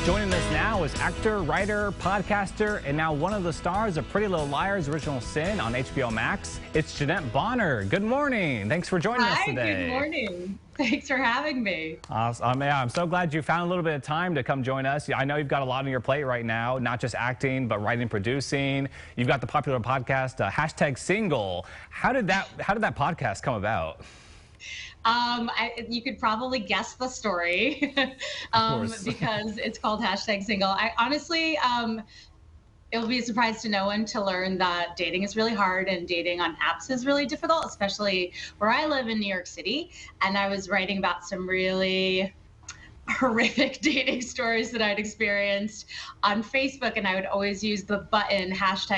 Joining us now is actor, writer, podcaster, and now one of the stars of Pretty Little Liars Original Sin on HBO Max. It's Jeanette Bonner. Good morning. Thanks for joining us today. Hi, good morning. Thanks for having me. Awesome. Yeah, I'm so glad you found a little bit of time to come join us. I know you've got a lot on your plate right now, not just acting, but writing, producing. You've got the popular podcast, #Single. How did that podcast come about? You could probably guess the story because it's called #Single. I honestly, it'll be a surprise to no one to learn that dating is really hard and dating on apps is really difficult, especially where I live in New York City. And I was writing about some really horrific dating stories that I'd experienced on Facebook. And I would always use the button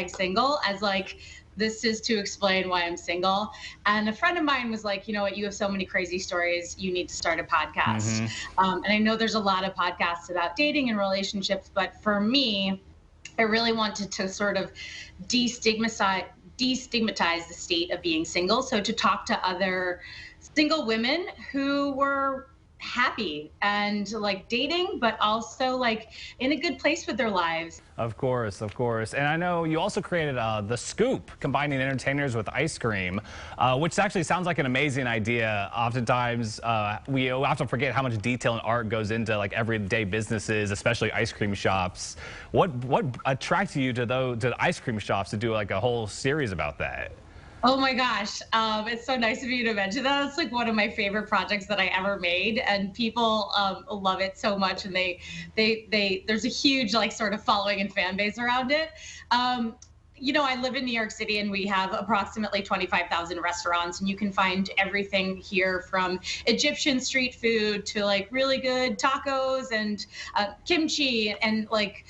#Single as like, this is to explain why I'm single. And a friend of mine was like, you know what, you have so many crazy stories, you need to start a podcast. And I know there's a lot of podcasts about dating and relationships, but for me, I really wanted to sort of destigmatize the state of being single. So to talk to other single women who were happy and like dating, but also like in a good place with their lives. Of course, of course. And I know you also created The Scoop, combining entertainers with ice cream, which actually sounds like an amazing idea. Oftentimes, we often forget how much detail and art goes into like everyday businesses, especially ice cream shops. What attracted you to the ice cream shops to do like a whole series about that? Oh my gosh, it's so nice of you to mention that. It's like one of my favorite projects that I ever made, and people love it so much, and there's a huge like sort of following and fan base around it. You know, I live in New York City and we have approximately 25,000 restaurants, and you can find everything here from Egyptian street food to like really good tacos and kimchi and like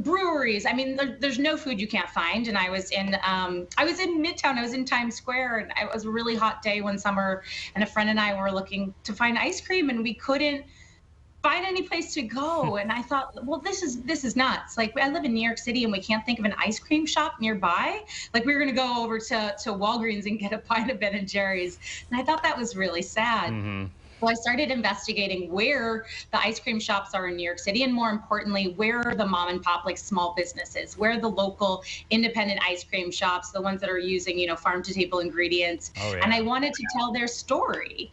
breweries. I mean, there's no food you can't find. And I was in Midtown. I was in Times Square, and it was a really hot day one summer. And a friend and I were looking to find ice cream, and we couldn't find any place to go. And I thought, well, this is nuts. Like, I live in New York City, and we can't think of an ice cream shop nearby. Like, we were going to go over to Walgreens and get a pint of Ben & Jerry's. And I thought that was really sad. Well, I started investigating where the ice cream shops are in New York City, and more importantly, where are the mom and pop, like small businesses, where are the local independent ice cream shops, the ones that are using, you know, farm to table ingredients. Oh, yeah. And I wanted to tell their story.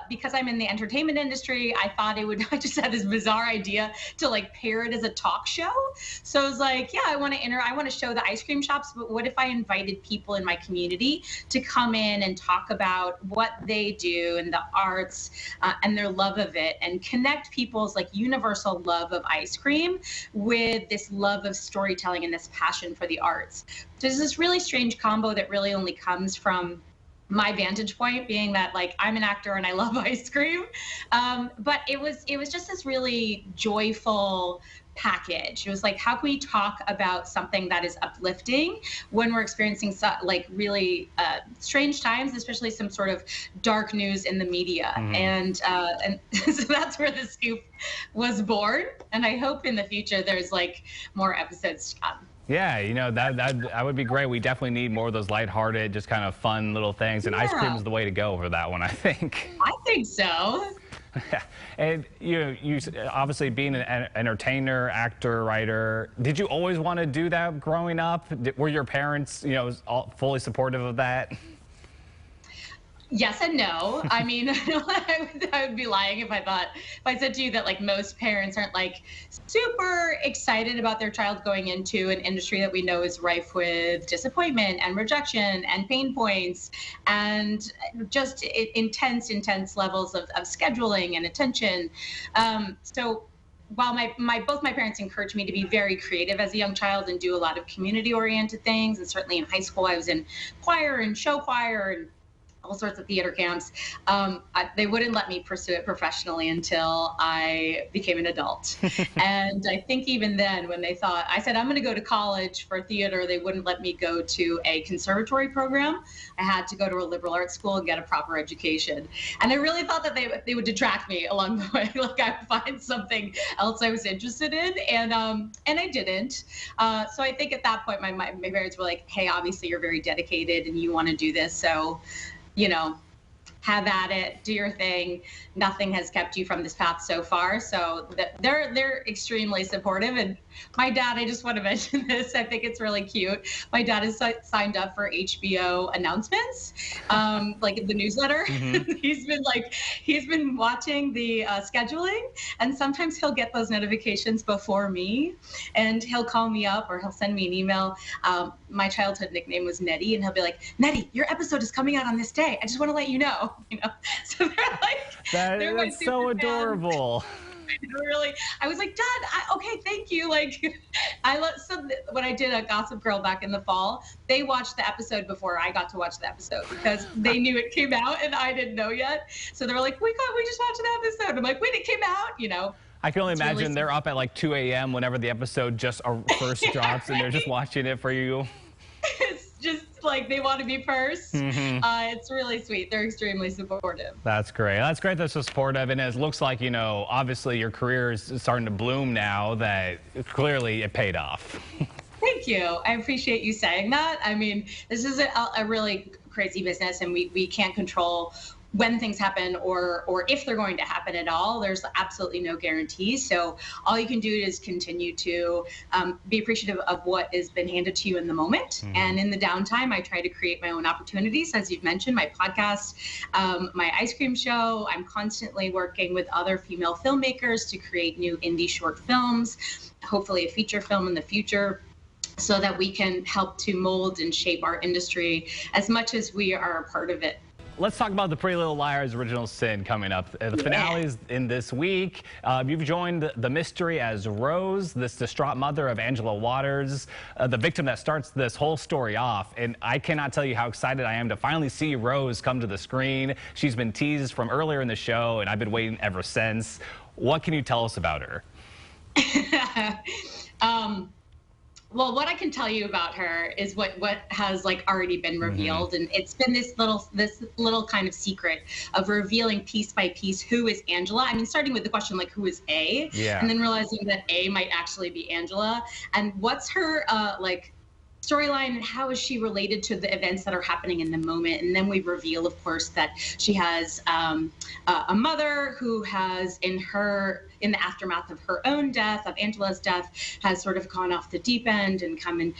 Because I'm in the entertainment industry, I thought I just had this bizarre idea to like pair it as a talk show. So I was like, yeah, I want to show the ice cream shops, but what if I invited people in my community to come in and talk about what they do and the arts and their love of it, and connect people's like universal love of ice cream with this love of storytelling and this passion for the arts. So there's this really strange combo that really only comes from my vantage point, being that like I'm an actor and I love ice cream, but it was just this really joyful package. It was like, how can we talk about something that is uplifting when we're experiencing like really strange times, especially some sort of dark news in the media. And so that's where The Scoop was born, and I hope in the future there's like more episodes to come. Yeah, you know, that would be great. We definitely need more of those lighthearted, just kind of fun little things. And ice cream is the way to go for that one, I think. I think so. And you obviously being an entertainer, actor, writer, did you always want to do that growing up? Were your parents, you know, fully supportive of that? Yes and no. I mean, I would be lying if I said to you that like most parents aren't like super excited about their child going into an industry that we know is rife with disappointment and rejection and pain points and just intense levels of scheduling and attention. So while both my parents encouraged me to be very creative as a young child and do a lot of community-oriented things, and certainly in high school I was in choir and show choir and all sorts of theater camps, they wouldn't let me pursue it professionally until I became an adult. And I think even then, when I said I'm going to go to college for theater, they wouldn't let me go to a conservatory program. I had to go to a liberal arts school and get a proper education. And I really thought that they would detract me along the way, like I would find something else I was interested in, and I didn't. So I think at that point, my parents were like, hey, obviously you're very dedicated and you want to do this, so, you know, have at it, do your thing. Nothing has kept you from this path so far. So they're extremely supportive. And my dad, I just want to mention this. I think it's really cute. My dad is signed up for HBO announcements, like in the newsletter. Mm-hmm. he's been watching the scheduling, and sometimes he'll get those notifications before me, and he'll call me up or he'll send me an email. My childhood nickname was Nettie, and he'll be like, Nettie, your episode is coming out on this day. I just want to let you know. So they're like, that's so adorable. Really, I was like, Dad, okay, thank you. Like, when I did a Gossip Girl back in the fall, they watched the episode before I got to watch the episode because they knew it came out and I didn't know yet. So they were like, we just watched the episode. I'm like, wait, it came out, I can only imagine really they're up at like 2 a.m. whenever the episode just first drops, and they're just watching it for you. It's just like they want to be first. Mm-hmm. It's really sweet. They're extremely supportive. That's great. That's great they're so supportive. And it looks like, obviously your career is starting to bloom now, that clearly it paid off. Thank you. I appreciate you saying that. I mean, this is a really crazy business, and we can't control when things happen or if they're going to happen at all. There's absolutely no guarantees. So all you can do is continue to be appreciative of what has been handed to you in the moment. Mm-hmm. And in the downtime, I try to create my own opportunities. As you've mentioned, my podcast, my ice cream show. I'm constantly working with other female filmmakers to create new indie short films, hopefully a feature film in the future, so that we can help to mold and shape our industry as much as we are a part of it. Let's talk about the Pretty Little Liars Original Sin coming up. The finale is in this week. You've joined the mystery as Rose, this distraught mother of Angela Waters, the victim that starts this whole story off. And I cannot tell you how excited I am to finally see Rose come to the screen. She's been teased from earlier in the show, and I've been waiting ever since. What can you tell us about her? Well, what I can tell you about her is what has already been revealed, mm-hmm. and it's been this little kind of secret of revealing piece by piece who is Angela. I mean, starting with the question who is A, and then realizing that A might actually be Angela, and what's her storyline and how is she related to the events that are happening in the moment. And then we reveal, of course, that she has a mother who has in the aftermath of her own death, of Angela's death, has sort of gone off the deep end and come and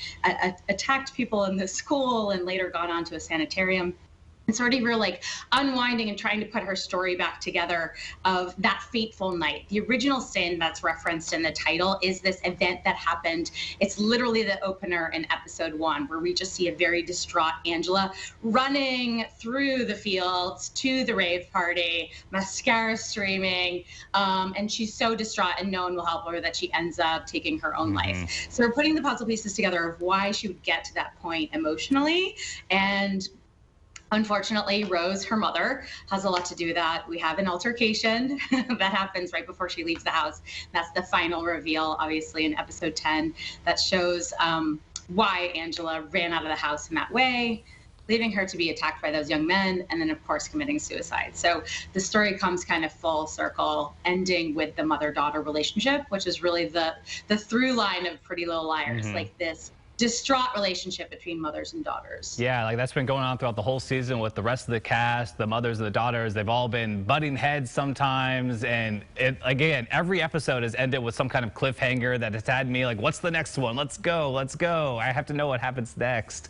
attacked people in the school and later gone on to a sanitarium. And sort of we're unwinding and trying to put her story back together of that fateful night. The original sin that's referenced in the title is this event that happened. It's literally the opener in episode 1, where we just see a very distraught Angela running through the fields to the rave party, mascara streaming, and she's so distraught and no one will help her that she ends up taking her own life. So we're putting the puzzle pieces together of why she would get to that point emotionally. And unfortunately, Rose, her mother, has a lot to do with that. We have an altercation that happens right before she leaves the house. That's the final reveal, obviously, in episode 10, that shows why Angela ran out of the house in that way, leaving her to be attacked by those young men, and then, of course, committing suicide. So the story comes kind of full circle, ending with the mother-daughter relationship, which is really the through line of Pretty Little Liars, this distraught relationship between mothers and daughters. Yeah, that's been going on throughout the whole season with the rest of the cast, the mothers and the daughters. They've all been butting heads sometimes, and again, every episode has ended with some kind of cliffhanger that has had me what's the next one? Let's go. I have to know what happens next.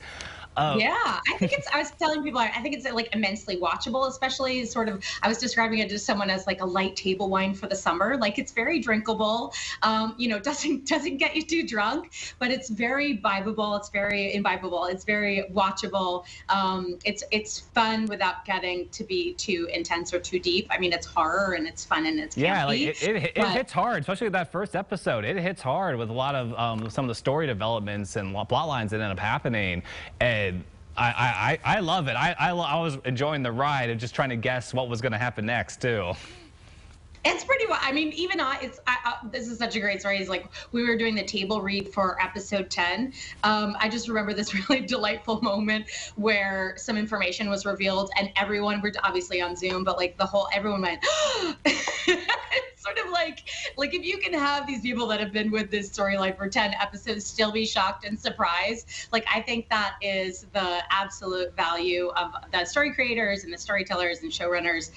Yeah, I was telling people, I think it's immensely watchable, especially I was describing it to someone as a light table wine for the summer. It's very drinkable, doesn't get you too drunk, but it's very vibable. It's very imbibable. It's very watchable. It's fun without getting to be too intense or too deep. I mean, it's horror and it's fun and it's campy. It hits hard, especially that first episode. It hits hard with a lot of some of the story developments and plot lines that end up happening. And I love it. I was enjoying the ride and just trying to guess what was going to happen next, too. It's pretty well. I mean, even this is such a great story. It's we were doing the table read for episode 10. I just remember this really delightful moment where some information was revealed and everyone, we're obviously on Zoom, but everyone went, it's sort of like if you can have these people that have been with this storyline for 10 episodes still be shocked and surprised, like I think that is the absolute value of the story creators and the storytellers and showrunners.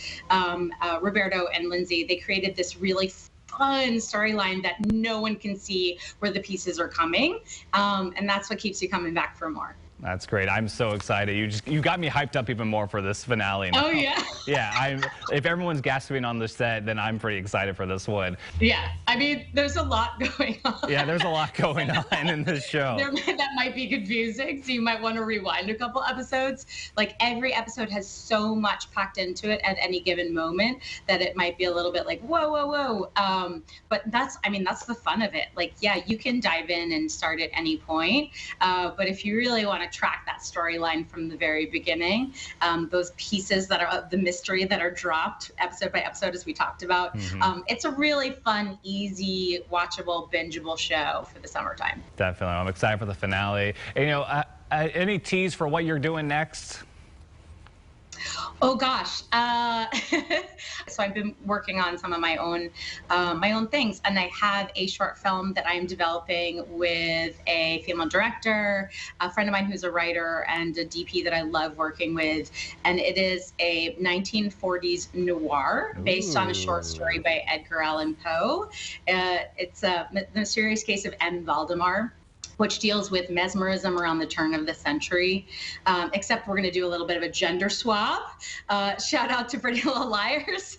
Roberto and Lindsay, they created this really fun storyline that no one can see where the pieces are coming, and that's what keeps you coming back for more. That's great. I'm so excited. You got me hyped up even more for this finale now. Oh yeah. Yeah, if everyone's gasping on the set, then I'm pretty excited for this one. Yeah, I mean, there's a lot going on. Yeah, there's a lot going on in this show. That might be confusing, so you might want to rewind a couple episodes. Like every episode has so much packed into it at any given moment that it might be a little bit like whoa, whoa, whoa. But that's the fun of it. Like, yeah, you can dive in and start at any point, but if you really want to track that storyline from the very beginning, those pieces that are the mystery that are dropped episode by episode, as we talked about. It's a really fun, easy, watchable, bingeable show for the summertime. Definitely. I'm excited for the finale. And, any tease for what you're doing next? Oh gosh, so I've been working on some of my own things, and I have a short film that I'm developing with a female director, a friend of mine who's a writer, and a DP that I love working with, and it is a 1940s noir based on a short story by Edgar Allan Poe. It's The Mysterious Case of M. Valdemar, which deals with mesmerism around the turn of the century, except we're going to do a little bit of a gender swap. Shout out to Pretty Little Liars,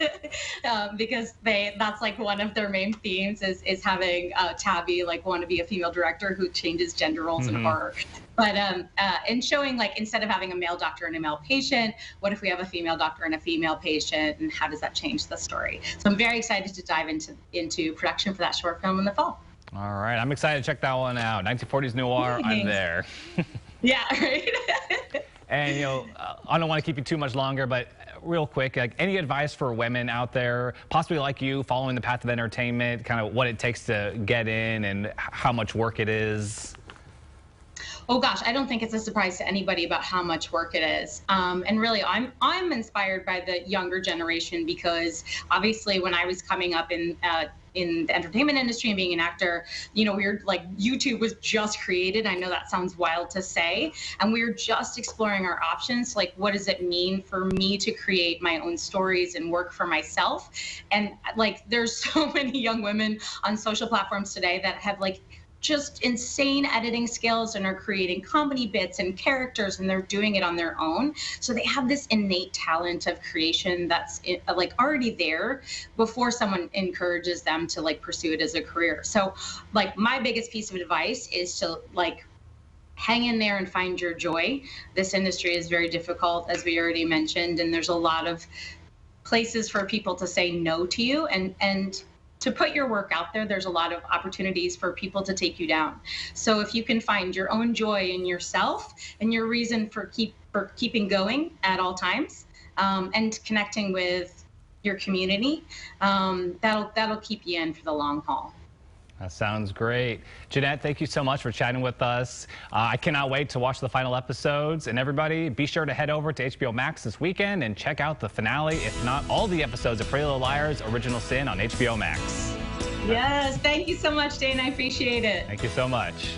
because that's like one of their main themes is having Tabby like want to be a female director who changes gender roles in horror. But in showing, like, instead of having a male doctor and a male patient, what if we have a female doctor and a female patient, and how does that change the story? So I'm very excited to dive into production for that short film in the fall. All right, I'm excited to check that one out. 1940s noir, I'm there. Yeah, right. And I don't want to keep you too much longer, but real quick, like any advice for women out there, possibly like you, following the path of entertainment, kind of what it takes to get in and how much work it is? Oh gosh, I don't think it's a surprise to anybody about how much work it is. And really, I'm inspired by the younger generation, because obviously when I was coming up in the entertainment industry and being an actor, we were like, YouTube was just created. I know that sounds wild to say, and we were just exploring our options. Like, what does it mean for me to create my own stories and work for myself? And like, there's so many young women on social platforms today that have like just insane editing skills and are creating comedy bits and characters, and they're doing it on their own. So they have this innate talent of creation that's like already there before someone encourages them to like pursue it as a career. So like my biggest piece of advice is to like hang in there and find your joy. This industry is very difficult, as we already mentioned, and there's a lot of places for people to say no to you, and to put your work out there, there's a lot of opportunities for people to take you down. So if you can find your own joy in yourself and your reason for keeping going at all times, and connecting with your community, that'll keep you in for the long haul. That sounds great. Jeanette, thank you so much for chatting with us. I cannot wait to watch the final episodes. And everybody, be sure to head over to HBO Max this weekend and check out the finale, if not all the episodes of Pretty Little Liars Original Sin on HBO Max. Yes, thank you so much, Dane. I appreciate it. Thank you so much.